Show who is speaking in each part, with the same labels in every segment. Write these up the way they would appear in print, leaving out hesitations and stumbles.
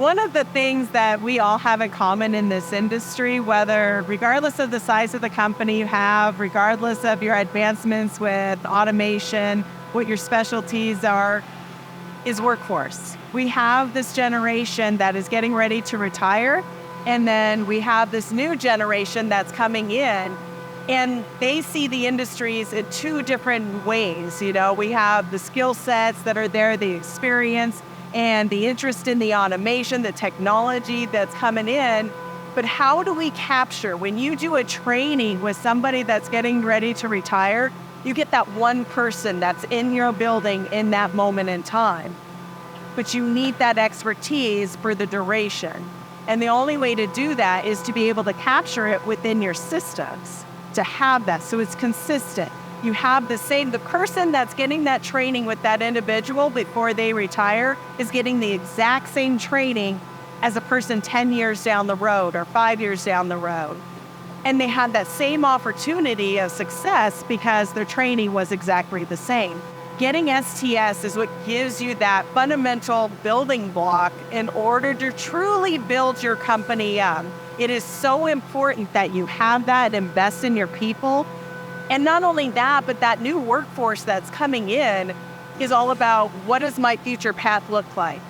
Speaker 1: One of the things that we all have in common in this industry, regardless of the size of the company you have, regardless of your advancements with automation, what your specialties are, is workforce. We have this generation that is getting ready to retire, and then we have this new generation that's coming in, and they see the industries in two different ways. We have the skill sets that are there, the experience, and the interest in the automation, the technology that's coming in. But how do we capture, when you do a training with somebody that's getting ready to retire, you get that one person that's in your building in that moment in time. But you need that expertise for the duration. And the only way to do that is to be able to capture it within your systems, to have that so it's consistent. You have the person that's getting that training with that individual before they retire is getting the exact same training as a person 10 years down the road or 5 years down the road. And they had that same opportunity of success because their training was exactly the same. Getting STS is what gives you that fundamental building block in order to truly build your company up. It is so important that you have that, invest in your people. And not only that, but that new workforce that's coming in is all about, what does my future path look like?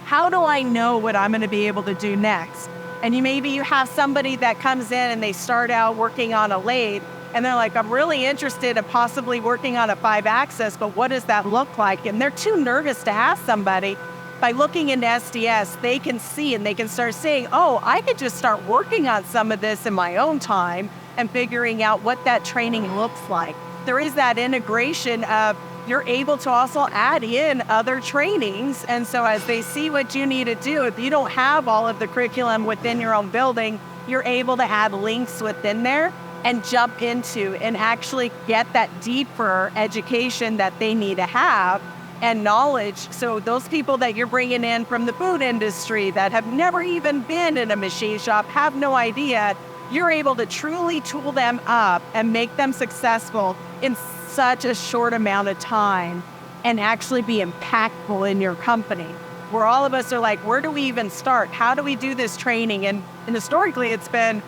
Speaker 1: How do I know what I'm going to be able to do next? And maybe you have somebody that comes in and they start out working on a lathe, and they're like, I'm really interested in possibly working on a 5-axis, but what does that look like? And they're too nervous to ask somebody. By looking into SDS, they can see and they can start saying, oh, I could just start working on some of this in my own time and figuring out what that training looks like. There is that integration of, you're able to also add in other trainings. And so as they see what you need to do, if you don't have all of the curriculum within your own building, you're able to add links within there and jump into and actually get that deeper education that they need to have and knowledge. So those people that you're bringing in from the food industry that have never even been in a machine shop, have no idea, you're able to truly tool them up and make them successful in such a short amount of time and actually be impactful in your company. Where all of us are like, where do we even start? How do we do this training? And historically it's been,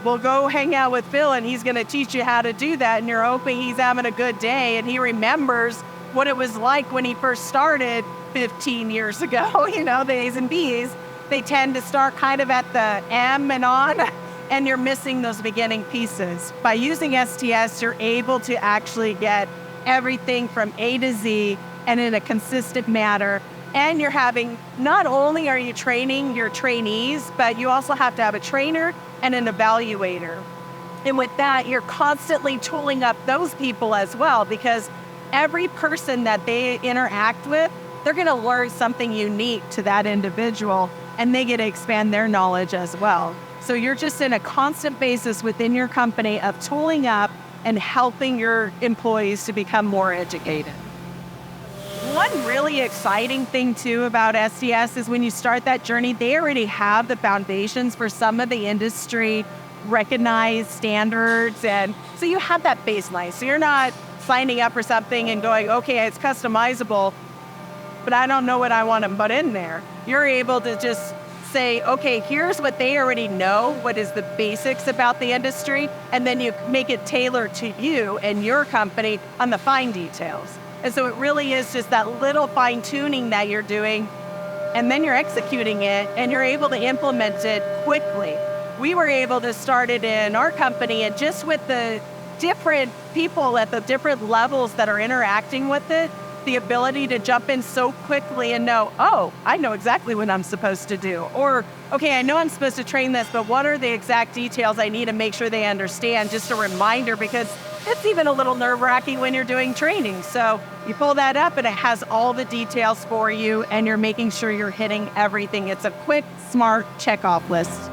Speaker 1: well, go hang out with Phil and he's gonna teach you how to do that. And you're hoping he's having a good day and he remembers what it was like when he first started 15 years ago. The A's and B's, they tend to start kind of at the M and on, and you're missing those beginning pieces. By using STS, you're able to actually get everything from A to Z and in a consistent manner. And you're having, not only are you training your trainees, but you also have to have a trainer and an evaluator. And with that, you're constantly tooling up those people as well, because every person that they interact with, they're gonna learn something unique to that individual, and they get to expand their knowledge as well. So you're just in a constant basis within your company of tooling up and helping your employees to become more educated. One really exciting thing too about SDS is when you start that journey, they already have the foundations for some of the industry recognized standards. And so you have that baseline. So you're not signing up for something and going, okay, it's customizable, but I don't know what I want to put in there. You're able to just say, okay, here's what they already know, what is the basics about the industry, and then you make it tailored to you and your company on the fine details. And so it really is just that little fine tuning that you're doing, and then you're executing it and you're able to implement it quickly. We were able to start it in our company, and just with the different people at the different levels that are interacting with it, the ability to jump in so quickly and know, oh, I know exactly what I'm supposed to do. Or, okay, I know I'm supposed to train this, but what are the exact details I need to make sure they understand? Just a reminder, because it's even a little nerve-wracking when you're doing training. So you pull that up and it has all the details for you, and you're making sure you're hitting everything. It's a quick, smart check-off list.